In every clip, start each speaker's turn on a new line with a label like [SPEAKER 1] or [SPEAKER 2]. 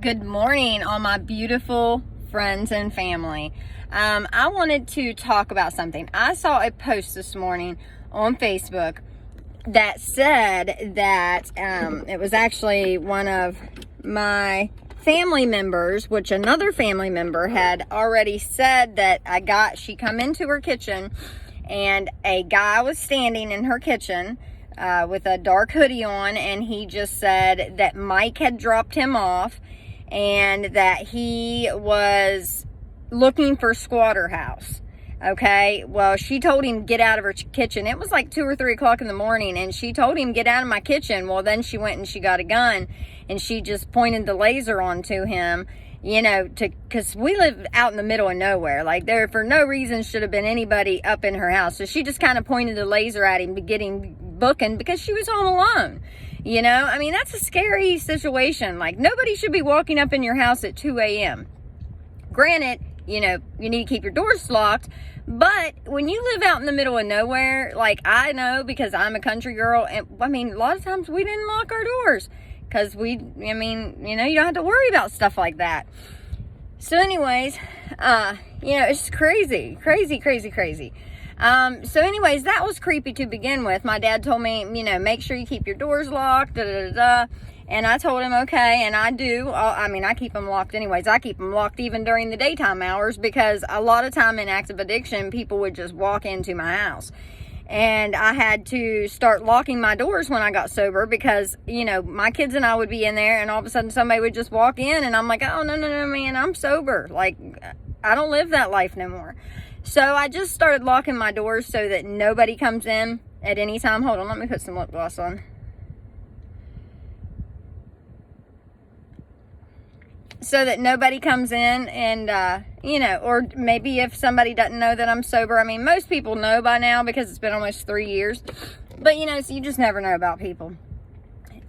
[SPEAKER 1] Good morning, all my beautiful friends and family. I wanted to talk about something. I saw a post this morning on Facebook that said that it was actually one of my family members, which another family member had already said that she come into her kitchen and a guy was standing in her kitchen with a dark hoodie on, and he just said that Mike had dropped him off and that he was looking for Squatter House. Okay, well, she told him get out of her kitchen. It was like 2 or 3 o'clock in the morning, and she told him get out of my kitchen. Well, then she went and she got a gun, and she just pointed the laser onto him, because we live out in the middle of nowhere. Like, there for no reason should have been anybody up in her house. So she just kind of pointed the laser at him to get him booking because she was home alone. I mean, that's a scary situation. Like, nobody should be walking up in your house at 2 a.m. Granted, you need to keep your doors locked, but when you live out in the middle of nowhere, like I know because I'm a country girl, and I mean, a lot of times we didn't lock our doors because you don't have to worry about stuff like that. So anyways, it's just crazy. So anyways, that was creepy to begin with. My dad told me, make sure you keep your doors locked, and I told him, okay, and I do. I keep them locked anyways. I keep them locked even during the daytime hours because a lot of time in active addiction, people would just walk into my house. And I had to start locking my doors when I got sober because, my kids and I would be in there and all of a sudden somebody would just walk in and I'm like, oh, no, man, I'm sober. Like, I don't live that life no more. So I just started locking my doors so that nobody comes in at any time. Hold on, let me put some lip gloss on. So that nobody comes in and, or maybe if somebody doesn't know that I'm sober. I mean, most people know by now because it's been almost 3 years. But, so you just never know about people.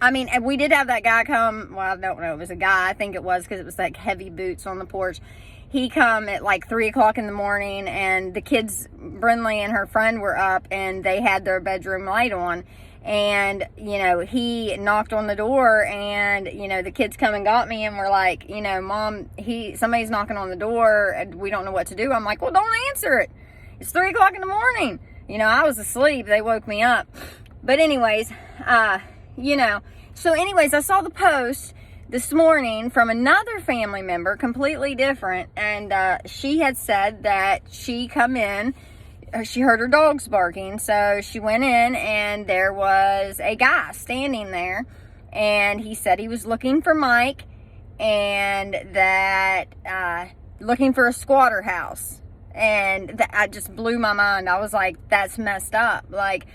[SPEAKER 1] I mean, we did have that guy come. Well, I don't know. It was a guy. I think it was because it was like heavy boots on the porch. He come at like 3 o'clock in the morning, and the kids, Brinley and her friend, were up, and they had their bedroom light on. And, he knocked on the door, and, the kids come and got me and were like, Mom, somebody's knocking on the door, and we don't know what to do. I'm like, well, don't answer it. It's 3 o'clock in the morning. I was asleep. They woke me up. But anyways, so anyways, I saw the post this morning from another family member, completely different, and she had said that she heard her dogs barking, so she went in and there was a guy standing there, and he said he was looking for Mike and that looking for a squatter house, and that just blew my mind. I was like, that's messed up. Like,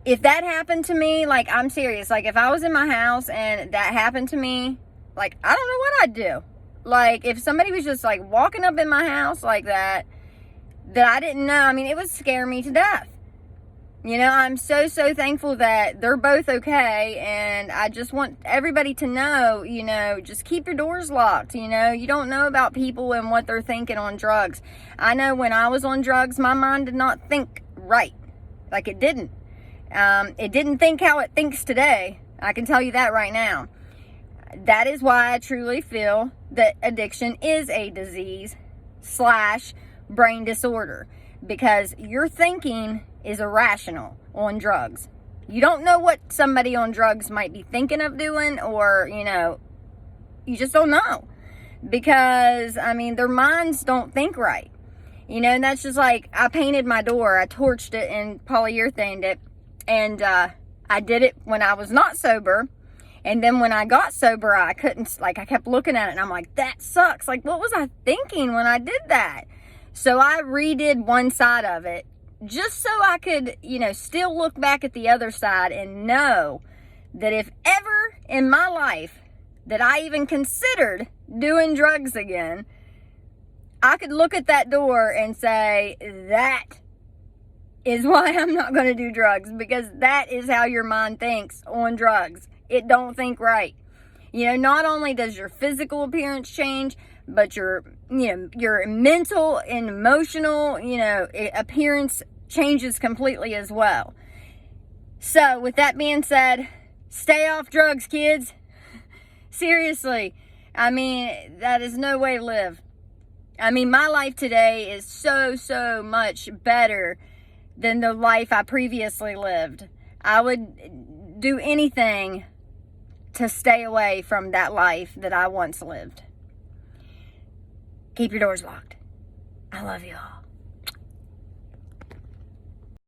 [SPEAKER 1] if that happened to me, like, I'm serious. Like, if I was in my house and that happened to me, like, I don't know what I'd do. Like, if somebody was just, like, walking up in my house like that I didn't know, I mean, it would scare me to death. I'm so thankful that they're both okay, and I just want everybody to know, just keep your doors locked. You don't know about people and what they're thinking on drugs. I know when I was on drugs, my mind did not think right. Like, it didn't. It didn't think how it thinks today. I can tell you that right now. That is why I truly feel that addiction is a disease / brain disorder, because your thinking is irrational on drugs. You don't know what somebody on drugs might be thinking of doing, or, you just don't know, because, I mean, their minds don't think right. And that's just like, I painted my door, I torched it and polyurethaned it. And I did it when I was not sober. And then when I got sober, I couldn't, like, I kept looking at it and I'm like, that sucks. Like, what was I thinking when I did that? So I redid one side of it just so I could, still look back at the other side and know that if ever in my life that I even considered doing drugs again, I could look at that door and say, that is why I'm not going to do drugs, because that is how your mind thinks on drugs. It don't think right. Not only does your physical appearance change, but your mental and emotional, appearance changes completely as well. So with that being said, stay off drugs, kids. Seriously. I mean, that is no way to live. I mean, my life today is so much better than the life I previously lived. I would do anything to stay away from that life that I once lived. Keep your doors locked. I love you all.